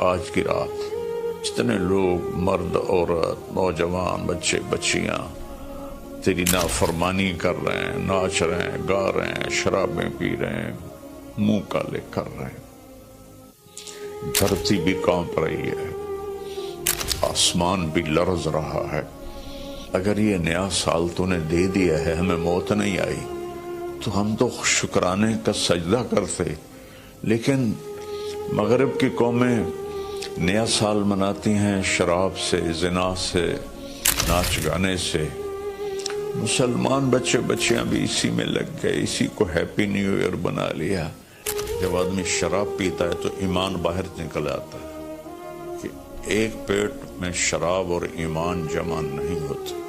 آج کی رات جتنے لوگ مرد عورت نوجوان بچے بچیاں تیری نافرمانی کر رہے ہیں، ناچ رہے ہیں، گا رہے ہیں، شرابیں پی رہے ہیں، منہ کالے کر رہے ہیں، دھرتی بھی کانپ رہی ہے، آسمان بھی لرز رہا ہے، اگر یہ نیا سال تو نے دے دیا ہے، ہمیں موت نہیں آئی تو ہم تو شکرانے کا سجدہ کرتے. لیکن مغرب کی قومیں نیا سال مناتی ہیں شراب سے، زنا سے، ناچ گانے سے. مسلمان بچے بچیاں بھی اسی میں لگ گئے، اسی کو ہیپی نیو ایئر بنا لیا. جب آدمی شراب پیتا ہے تو ایمان باہر نکل آتا ہے کہ ایک پیٹ میں شراب اور ایمان جمع نہیں ہوتا.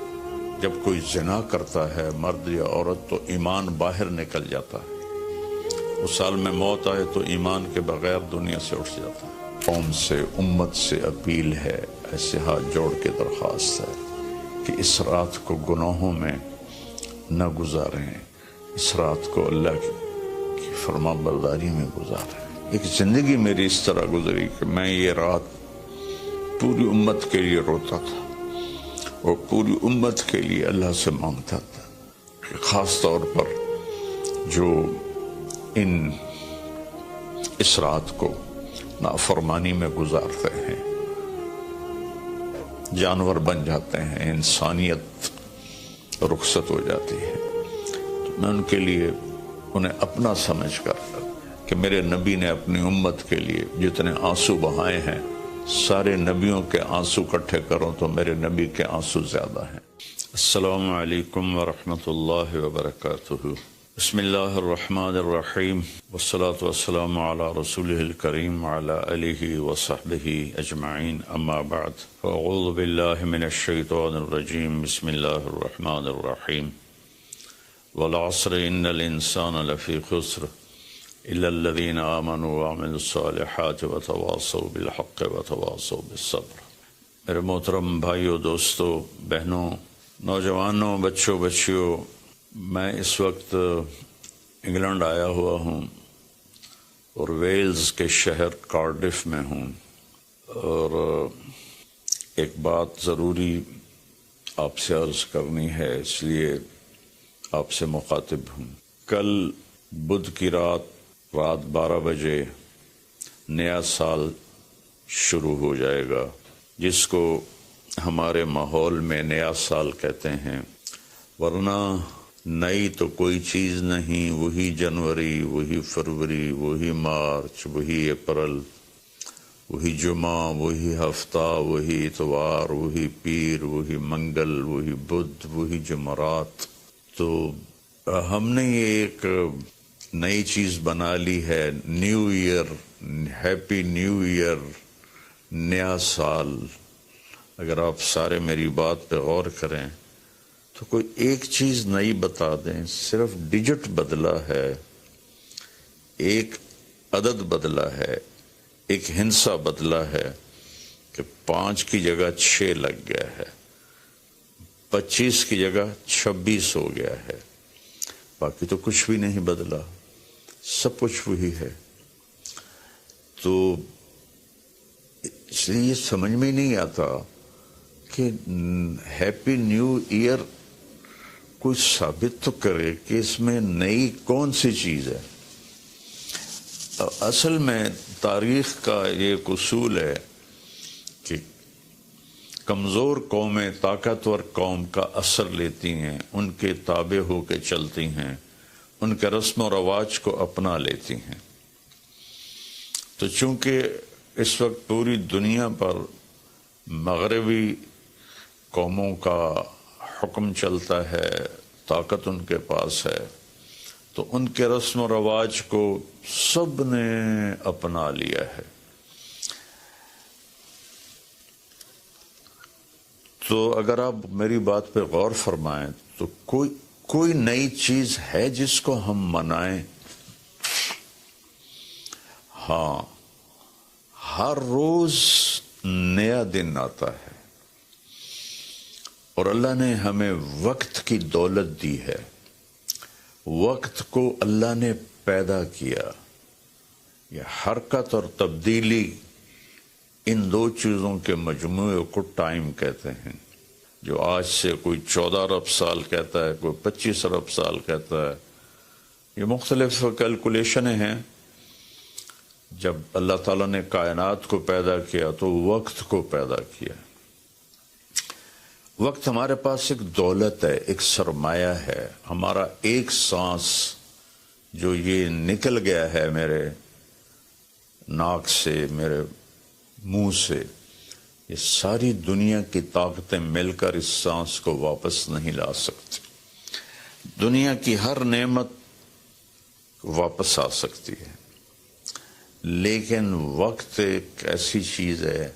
جب کوئی زنا کرتا ہے مرد یا عورت تو ایمان باہر نکل جاتا ہے. اس سال میں موت آئے تو ایمان کے بغیر دنیا سے اٹھ جاتا ہے. قوم سے، امت سے اپیل ہے، ایسے ہاتھ جوڑ کے درخواست ہے کہ اس رات کو گناہوں میں نہ گزاریں، اس رات کو اللہ کی فرما برداری میں گزاریں. ایک زندگی میری اس طرح گزری کہ میں یہ رات پوری امت کے لیے روتا تھا اور پوری امت کے لیے اللہ سے مانگتا تھا. خاص طور پر جو اس رات کو نافرمانی میں گزارتے ہیں، جانور بن جاتے ہیں، انسانیت رخصت ہو جاتی ہے، تو میں ان کے لیے انہیں اپنا سمجھ کر کہ میرے نبی نے اپنی امت کے لیے جتنے آنسو بہائے ہیں، سارے نبیوں کے آنسو اکٹھے کروں تو میرے نبی کے آنسو زیادہ ہیں. السلام علیکم ورحمۃ اللہ وبرکاتہ. بسم اللہ الرحمن الرحیم والصلاة والسلام علی رسولہ الکریم وعلی آلہ وصحبہ اجمعین. اما بعد فاعوذ باللہ من الشیطان الرجیم. بسم اللہ الرحمن الرحیم. والعصر ان الانسان لفی خسر الا الذین آمنوا وعملوا الصالحات وتواصوا بالحق وتواصوا بالصبر. میرے محترم بھائیوں، دوستوں، بہنوں، نوجوانوں، بچوں، بچیوں، میں اس وقت انگلینڈ آیا ہوا ہوں اور ویلز کے شہر کارڈف میں ہوں، اور ایک بات ضروری آپ سے عرض کرنی ہے، اس لیے آپ سے مخاطب ہوں. کل بدھ کی رات 12 بجے نیا سال شروع ہو جائے گا، جس کو ہمارے ماحول میں نیا سال کہتے ہیں. ورنہ نئی تو کوئی چیز نہیں، وہی جنوری، وہی فروری، وہی مارچ، وہی اپریل، وہی جمعہ، وہی ہفتہ، وہی اتوار، وہی پیر، وہی منگل، وہی بدھ، وہی جمعرات. تو ہم نے یہ ایک نئی چیز بنا لی ہے، new year, happy new year, نیا سال. اگر آپ سارے میری بات پہ غور کریں تو کوئی ایک چیز نئی بتا دیں. صرف ڈیجٹ بدلا ہے، ایک عدد بدلا ہے، ایک ہندسہ بدلا ہے کہ 5 کی جگہ 6 لگ گیا ہے، 25 کی جگہ 26 ہو گیا ہے. باقی تو کچھ بھی نہیں بدلا، سب کچھ وہی ہے. تو اس لیے یہ سمجھ میں نہیں آتا کہ ہیپی نیو ایئر کوئی ثابت تو کرے کہ اس میں نئی کون سی چیز ہے. اصل میں تاریخ کا یہ ایک اصول ہے کہ کمزور قومیں طاقتور قوم کا اثر لیتی ہیں، ان کے تابع ہو کے چلتی ہیں، ان کے رسم و رواج کو اپنا لیتی ہیں. تو چونکہ اس وقت پوری دنیا پر مغربی قوموں کا حکم چلتا ہے، طاقت ان کے پاس ہے، تو ان کے رسم و رواج کو سب نے اپنا لیا ہے. تو اگر آپ میری بات پہ غور فرمائیں تو کوئی نئی چیز ہے جس کو ہم منائیں؟ ہاں، ہر روز نیا دن آتا ہے، اور اللہ نے ہمیں وقت کی دولت دی ہے. وقت کو اللہ نے پیدا کیا. یہ حرکت اور تبدیلی ان دو چیزوں کے مجموعے کو ٹائم کہتے ہیں. جو آج سے کوئی 14 ارب سال کہتا ہے، کوئی 25 ارب سال کہتا ہے، یہ مختلف کیلکولیشنیں ہیں. جب اللہ تعالیٰ نے کائنات کو پیدا کیا تو وقت کو پیدا کیا. وقت ہمارے پاس ایک دولت ہے، ایک سرمایہ ہے. ہمارا ایک سانس جو یہ نکل گیا ہے میرے ناک سے، میرے منہ سے، یہ ساری دنیا کی طاقتیں مل کر اس سانس کو واپس نہیں لا سکتی. دنیا کی ہر نعمت واپس آ سکتی ہے، لیکن وقت ایک ایسی چیز ہے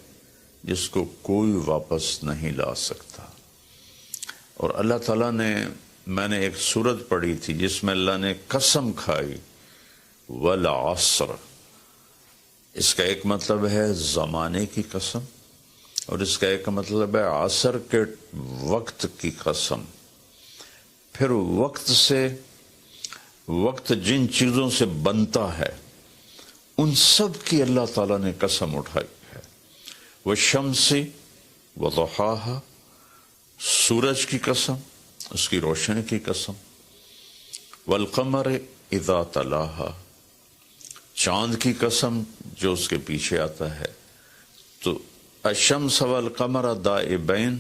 جس کو کوئی واپس نہیں لا سکتا. اور اللہ تعالیٰ نے، میں نے ایک سورت پڑھی تھی جس میں اللہ نے قسم کھائی، والعصر. اس کا ایک مطلب ہے زمانے کی قسم، اور اس کا ایک مطلب ہے عصر کے وقت کی قسم. پھر وقت جن چیزوں سے بنتا ہے ان سب کی اللہ تعالیٰ نے قسم اٹھائی ہے. والشمس وضحاها، سورج کی قسم، اس کی روشنی کی قسم. والقمر اذا تلاها، چاند کی قسم جو اس کے پیچھے آتا ہے. تو الشمس والقمر دائبین،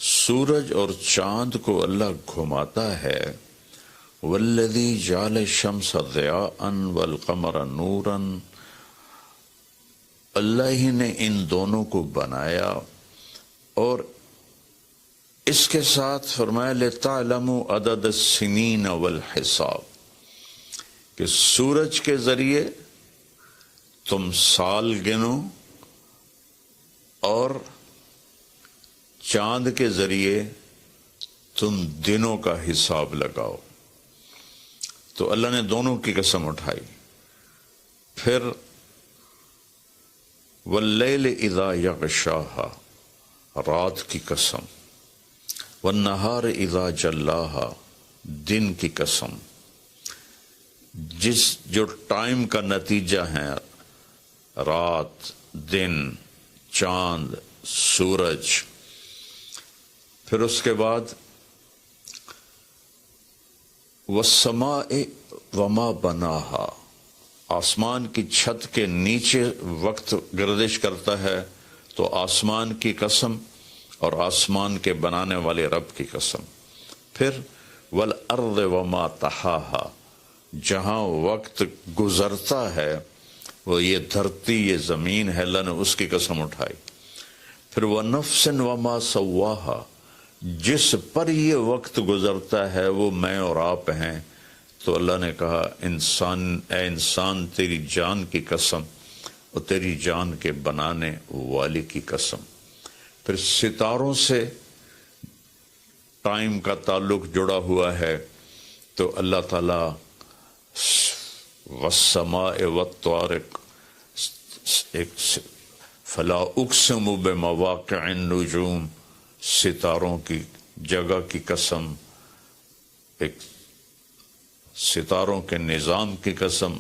سورج اور چاند کو اللہ گھماتا ہے. والذی جعل الشمس ضیاء والقمر نورا، اللہ ہی نے ان دونوں کو بنایا. اور اس کے ساتھ فرمایا لِتَعْلَمُوا عَدَدَ السِّنِينَ وَالْحِسَابِ، کہ سورج کے ذریعے تم سال گنو اور چاند کے ذریعے تم دنوں کا حساب لگاؤ. تو اللہ نے دونوں کی قسم اٹھائی. پھر واللیل اذا یغشاہا، رات کی قسم. والنہار اذا جلاہا، دن کی قسم. جو ٹائم کا نتیجہ ہے، رات، دن، چاند، سورج. پھر اس کے بعد والسماء وما بناہا، آسمان کی چھت کے نیچے وقت گردش کرتا ہے تو آسمان کی قسم اور آسمان کے بنانے والے رب کی قسم. پھر والارض وما طحاہا، جہاں وقت گزرتا ہے وہ یہ دھرتی، یہ زمین ہے، اللہ نے اس کی قسم اٹھائی. پھر وَنَفْسٍ وَمَا سَوَّاهَا، جس پر یہ وقت گزرتا ہے وہ میں اور آپ ہیں. تو اللہ نے کہا اے انسان تیری جان کی قسم اور تیری جان کے بنانے والی کی قسم. پھر ستاروں سے ٹائم کا تعلق جڑا ہوا ہے. تو اللہ تعالیٰ والسماء والطارق، فلا اقسم بمواقع النجوم، ستاروں کی جگہ کی قسم، ایک ستاروں کے نظام کی قسم.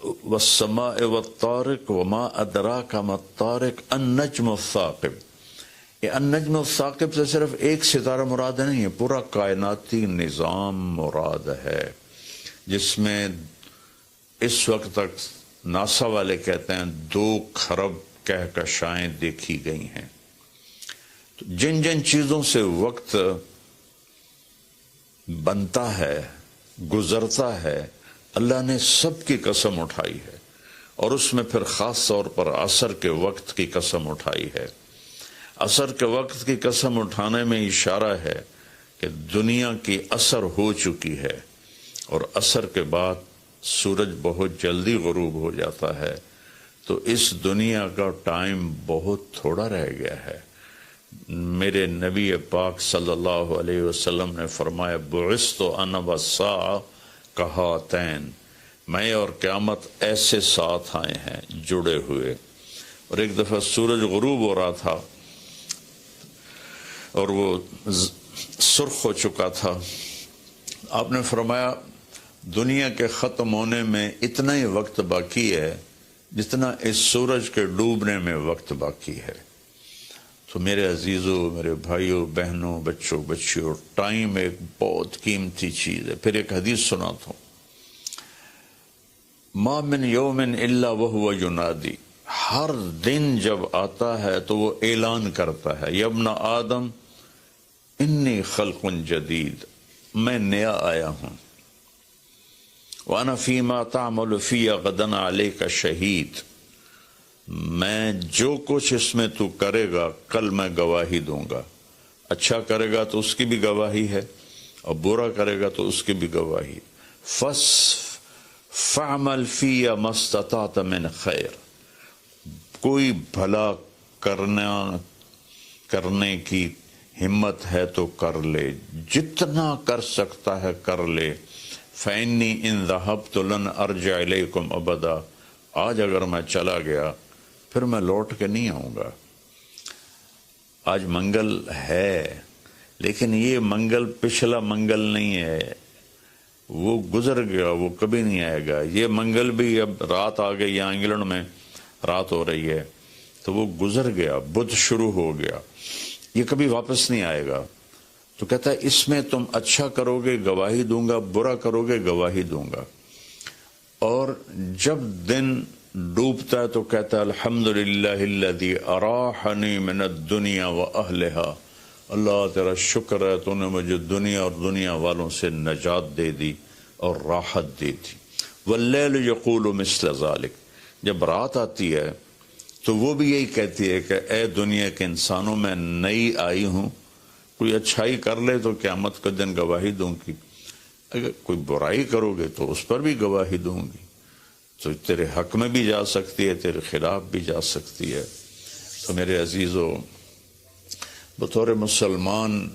والسماء والطارق وما ادراک ما الطارق النجم الثاقب. یہ النجم الثاقب سے صرف ایک ستارہ مراد نہیں ہے، پورا کائناتی نظام مراد ہے، جس میں اس وقت تک ناسا والے کہتے ہیں 2 کھرب کہکشائیں دیکھی گئی ہیں. تو جن جن چیزوں سے وقت بنتا ہے، گزرتا ہے، اللہ نے سب کی قسم اٹھائی ہے. اور اس میں پھر خاص طور پر عصر کے وقت کی قسم اٹھائی ہے. عصر کے وقت کی قسم اٹھانے میں اشارہ ہے کہ دنیا کی عصر ہو چکی ہے، اور عصر کے بعد سورج بہت جلدی غروب ہو جاتا ہے. تو اس دنیا کا ٹائم بہت تھوڑا رہ گیا ہے. میرے نبی پاک صلی اللہ علیہ وسلم نے فرمایا بعثت انا والساعہ کہاتین، میں اور قیامت ایسے ساتھ آئے ہیں جڑے ہوئے. اور ایک دفعہ سورج غروب ہو رہا تھا اور وہ سرخ ہو چکا تھا. آپ نے فرمایا دنیا کے ختم ہونے میں اتنا ہی وقت باقی ہے جتنا اس سورج کے ڈوبنے میں وقت باقی ہے۔ تو میرے عزیزوں، میرے بھائیوں، بہنوں، بچوں، بچیوں، ٹائم ایک بہت قیمتی چیز ہے۔ پھر ایک حدیث سناتا ہوں، ما من یوم الا وہو ینادی، ہر دن جب آتا ہے تو وہ اعلان کرتا ہے، یا ابن آدم انی خلق جدید، میں نیا آیا ہوں، وَأَنَا فِي مَا تَعْمَلُ فِي غَدًا عَلَيْكَ شہید، میں جو کچھ اس میں تو کرے گا کل میں گواہی دوں گا۔ اچھا کرے گا تو اس کی بھی گواہی ہے، اور برا کرے گا تو اس کی بھی گواہی۔ فَعْمَلْ فِيَّ مَا اسْتَطَعْتَ مِنْ خَيْرٍ، کوئی بھلا کرنے کی ہمت ہے تو کر لے، جتنا کر سکتا ہے کر لے۔ فَإِنِّي إِن ذَهَبْتُ لَنْ أَرْجِعَ إِلَيْكُمْ أَبَدًا، آج اگر میں چلا گیا پھر میں لوٹ کے نہیں آؤں گا۔ آج منگل ہے، لیکن یہ منگل پچھلا منگل نہیں ہے، وہ گزر گیا، وہ کبھی نہیں آئے گا۔ یہ منگل بھی اب رات آ گئی، یہاں انگلینڈ میں رات ہو رہی ہے، تو وہ گزر گیا، بدھ شروع ہو گیا، یہ کبھی واپس نہیں آئے گا۔ تو کہتا ہے اس میں تم اچھا کرو گے گواہی دوں گا، برا کرو گے گواہی دوں گا۔ اور جب دن ڈوبتا ہے تو کہتا ہے الحمدللہ الذی اراحنی من الدنیا واہلہا، اللہ تیرا شکر ہے تو نے مجھے دنیا اور دنیا والوں سے نجات دے دی اور راحت دی تھی۔ واللیل یقول مثل ذلک، جب رات آتی ہے تو وہ بھی یہی کہتی ہے کہ اے دنیا کے انسانوں، میں نئی آئی ہوں، کوئی اچھائی کر لے تو قیامت کا دن گواہی دوں گی، اگر کوئی برائی کرو گے تو اس پر بھی گواہی دوں گی۔ تو تیرے حق میں بھی جا سکتی ہے، تیرے خلاف بھی جا سکتی ہے۔ تو میرے عزیزو، بطور مسلمان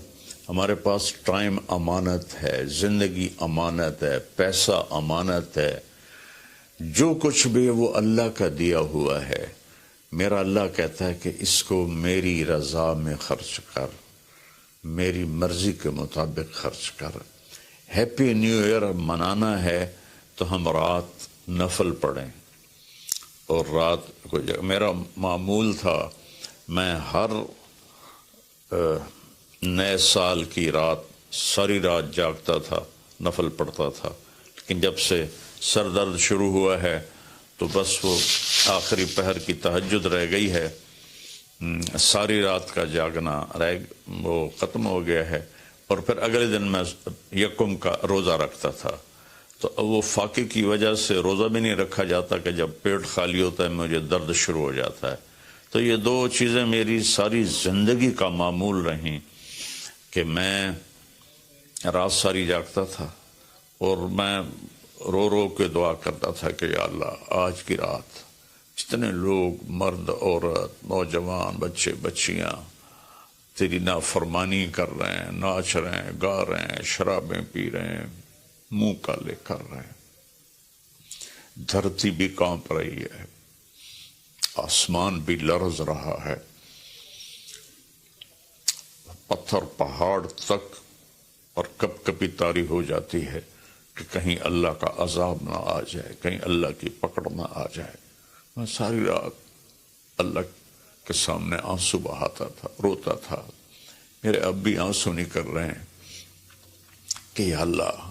ہمارے پاس ٹائم امانت ہے، زندگی امانت ہے، پیسہ امانت ہے، جو کچھ بھی ہے وہ اللہ کا دیا ہوا ہے۔ میرا اللہ کہتا ہے کہ اس کو میری رضا میں خرچ کر، میری مرضی کے مطابق خرچ کر۔ ہیپی نیو ایئر منانا ہے تو ہم رات نفل پڑھیں، اور رات کو میرا معمول تھا، میں ہر نئے سال کی رات ساری رات جاگتا تھا، نفل پڑھتا تھا، لیکن جب سے سر درد شروع ہوا ہے تو بس وہ آخری پہر کی تہجد رہ گئی ہے، ساری رات کا جاگنا وہ ختم ہو گیا ہے۔ اور پھر اگلے دن میں یکم کا روزہ رکھتا تھا، تو وہ فاقے کی وجہ سے روزہ بھی نہیں رکھا جاتا کہ جب پیٹ خالی ہوتا ہے مجھے درد شروع ہو جاتا ہے۔ تو یہ دو چیزیں میری ساری زندگی کا معمول رہیں کہ میں رات ساری جاگتا تھا، اور میں رو رو کے دعا کرتا تھا کہ یا اللہ آج کی رات جتنے لوگ، مرد، عورت، نوجوان، بچے، بچیاں تیری نافرمانی کر رہے ہیں، ناچ رہے ہیں، گا رہے ہیں، شرابیں پی رہے ہیں، منہ کالے کر رہے ہیں، دھرتی بھی کانپ رہی ہے، آسمان بھی لرز رہا ہے، پتھر پہاڑ تک اور کپ کپی طاری ہو جاتی ہے کہ کہیں اللہ کا عذاب نہ آ جائے، کہیں اللہ کی پکڑ نہ آ جائے۔ میں ساری رات اللہ کے سامنے آنسو بہاتا تھا، روتا تھا۔ میرے اب بھی آنسو نکل رہے ہیں کہ یا اللہ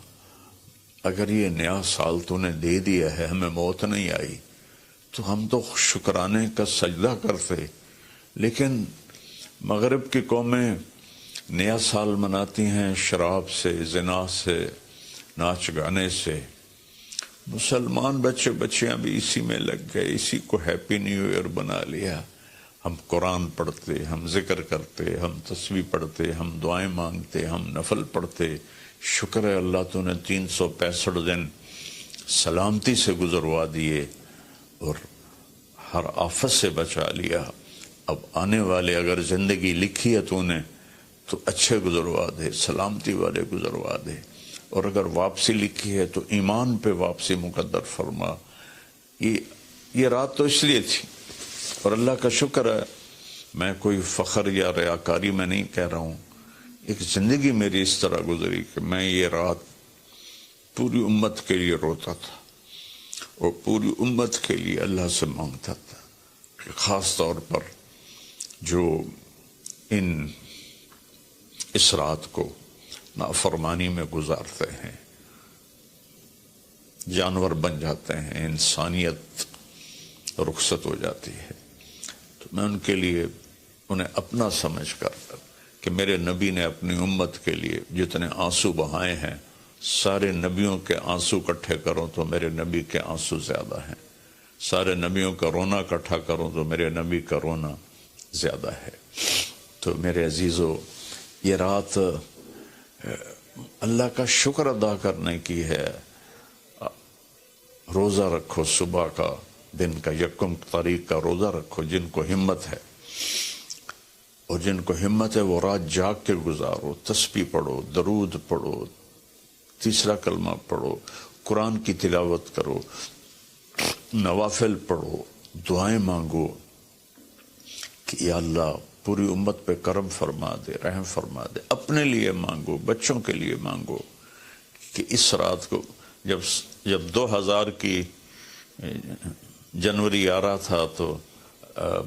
اگر یہ نیا سال تو نے دے دیا ہے، ہمیں موت نہیں آئی، تو ہم تو شکرانے کا سجدہ کرتے، لیکن مغرب کی قومیں نیا سال مناتی ہیں شراب سے، زنا سے، ناچ گانے سے۔ مسلمان بچے بچیاں بھی اسی میں لگ گئے، اسی کو ہیپی نیو ایئر بنا لیا۔ ہم قرآن پڑھتے، ہم ذکر کرتے، ہم تسبیح پڑھتے، ہم دعائیں مانگتے، ہم نفل پڑھتے۔ شکر ہے اللہ تو نے 365 دن سلامتی سے گزروا دیے اور ہر آفت سے بچا لیا۔ اب آنے والے اگر زندگی لکھی ہے تو نے تو اچھے گزروا دے، سلامتی والے گزروا دے، اور اگر واپسی لکھی ہے تو ایمان پہ واپسی مقدر فرما۔ یہ رات تو اس لیے تھی، اور اللہ کا شکر ہے، میں کوئی فخر یا ریاکاری میں نہیں کہہ رہا ہوں، ایک زندگی میری اس طرح گزری کہ میں یہ رات پوری امت کے لیے روتا تھا، اور پوری امت کے لیے اللہ سے مانگتا تھا کہ خاص طور پر جو اس رات کو نافرمانی میں گزارتے ہیں، جانور بن جاتے ہیں، انسانیت رخصت ہو جاتی ہے، تو میں ان کے لیے انہیں اپنا سمجھ کر کہ میرے نبی نے اپنی امت کے لیے جتنے آنسو بہائے ہیں، سارے نبیوں کے آنسو اکٹھے کروں تو میرے نبی کے آنسو زیادہ ہیں، سارے نبیوں کا رونا اکٹھا کروں تو میرے نبی کا رونا زیادہ ہے۔ تو میرے عزیزو، یہ رات اللہ کا شکر ادا کرنے کی ہے۔ روزہ رکھو، صبح کا دن کا یکم تاریخ کا روزہ رکھو جن کو ہمت ہے، اور جن کو ہمت ہے وہ رات جاگ کے گزارو، تسبیح پڑھو، درود پڑھو، تیسرا کلمہ پڑھو، قرآن کی تلاوت کرو، نوافل پڑھو، دعائیں مانگو کہ یا اللہ پوری امت پہ کرم فرما دے، رحم فرما دے۔ اپنے لیے مانگو، بچوں کے لیے مانگو کہ اس رات کو جب 2000 کی جنوری آ رہا تھا تو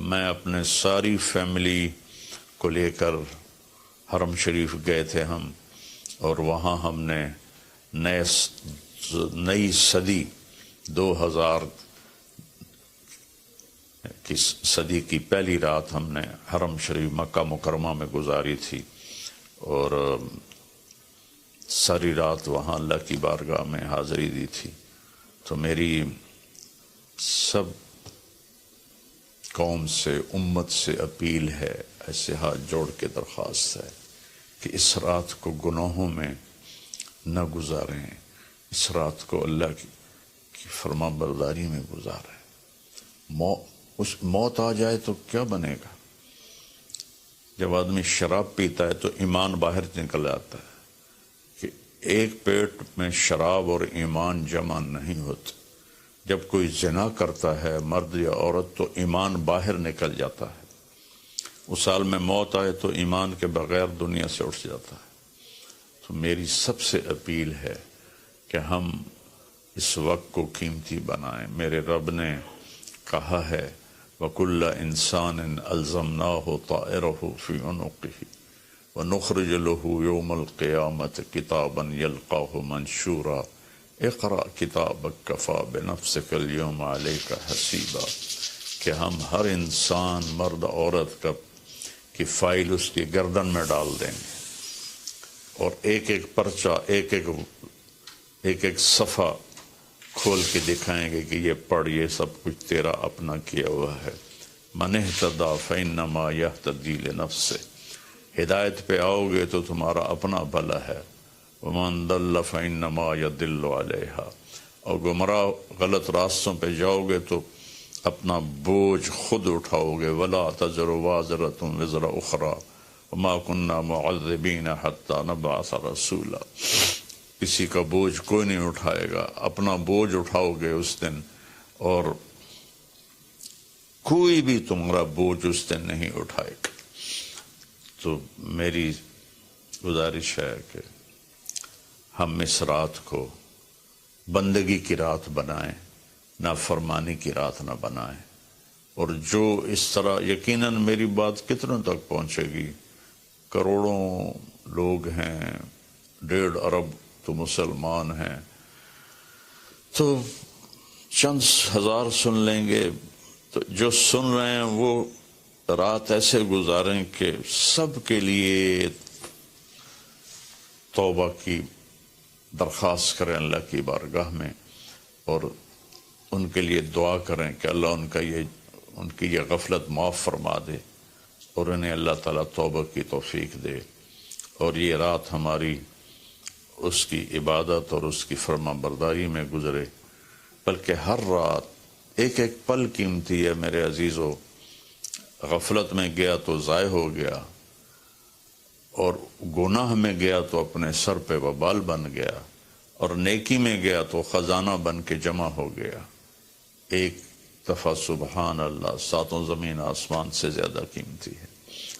میں اپنے ساری فیملی کو لے کر حرم شریف گئے تھے ہم، اور وہاں ہم نے نئی صدی 2000 کی صدی کی پہلی رات ہم نے حرم شریف مکہ مکرمہ میں گزاری تھی، اور ساری رات وہاں اللہ کی بارگاہ میں حاضری دی تھی۔ تو میری سب قوم سے، امت سے اپیل ہے، ایسے ہاتھ جوڑ کے درخواست ہے کہ اس رات کو گناہوں میں نہ گزاریں، اس رات کو اللہ کی فرما برداری میں گزاریں۔ موت آ جائے تو کیا بنے گا؟ جب آدمی شراب پیتا ہے تو ایمان باہر نکل آتا ہے کہ ایک پیٹ میں شراب اور ایمان جمع نہیں ہوتے۔ جب کوئی زنا کرتا ہے مرد یا عورت تو ایمان باہر نکل جاتا ہے، اس حال میں موت آئے تو ایمان کے بغیر دنیا سے اٹھ جاتا ہے۔ تو میری سب سے اپیل ہے کہ ہم اس وقت کو قیمتی بنائیں۔ میرے رب نے کہا ہے وَكُلَّ إِنسَانٍ أَلْزَمْنَاهُ طَائِرَهُ فِي عُنُقِهِ وَنُخْرِجُ لَهُ يَوْمَ الْقِيَامَةِ كِتَابًا يَلْقَاهُ مَنْشُورًا اقرأ كِتَابَكَ كَفَى بِنَفْسِكَ الْيَوْمَ عَلَيْكَ حَسِيبًا، کہ ہم ہر انسان مرد عورت کی فائل اس کی گردن میں ڈال دیں گے، اور ایک ایک پرچہ، ایک ایک صفحہ کھول کے دکھائیں گے کہ یہ پڑھ، یہ سب کچھ تیرا اپنا کیا ہوا ہے۔ مَنِ اهْتَدَىٰ فَإِنَّمَا يَهْتَدِي لِنَفْسِهِ، ہدایت پہ آؤ گے تو تمہارا اپنا بھلا ہے، وَمَنْ ضَلَّ فَإِنَّمَا يَضِلُّ عَلَيْهَا، اور گمراہ غلط راستوں پہ جاؤ گے تو اپنا بوجھ خود اٹھاؤ گے۔ وَلَا تَزِرُ وَازِرَةٌ وِزْرَ أُخْرَىٰ وَمَا كُنَّا مُعَذِّبِينَ حَتَّىٰ نَبْعَثَ رَسُولًا، کسی کا بوجھ کوئی نہیں اٹھائے گا، اپنا بوجھ اٹھاؤ گے اس دن، اور کوئی بھی تمہارا بوجھ اس دن نہیں اٹھائے گا۔ تو میری گزارش ہے کہ ہم اس رات کو بندگی کی رات بنائیں، نافرمانی کی رات نہ بنائیں، اور جو اس طرح، یقیناً میری بات کتنوں تک پہنچے گی، کروڑوں لوگ ہیں، 1.5 ارب تو مسلمان ہیں، تو چند ہزار سن لیں گے، تو جو سن رہے ہیں وہ رات ایسے گزاریں کہ سب کے لیے توبہ کی درخواست کریں اللہ کی بارگاہ میں، اور ان کے لیے دعا کریں کہ اللہ ان کی یہ غفلت معاف فرما دے، اور انہیں اللہ تعالیٰ توبہ کی توفیق دے، اور یہ رات ہماری اس کی عبادت اور اس کی فرما برداری میں گزرے۔ بلکہ ہر رات ایک ایک پل قیمتی ہے میرے عزیزو۔ غفلت میں گیا تو ضائع ہو گیا، اور گناہ میں گیا تو اپنے سر پہ وبال بن گیا، اور نیکی میں گیا تو خزانہ بن کے جمع ہو گیا۔ ایک دفعہ سبحان اللہ 7 زمین آسمان سے زیادہ قیمتی ہے۔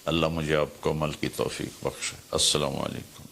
اللہ مجھے آپ کو عمل کی توفیق بخشے۔ السلام علیکم۔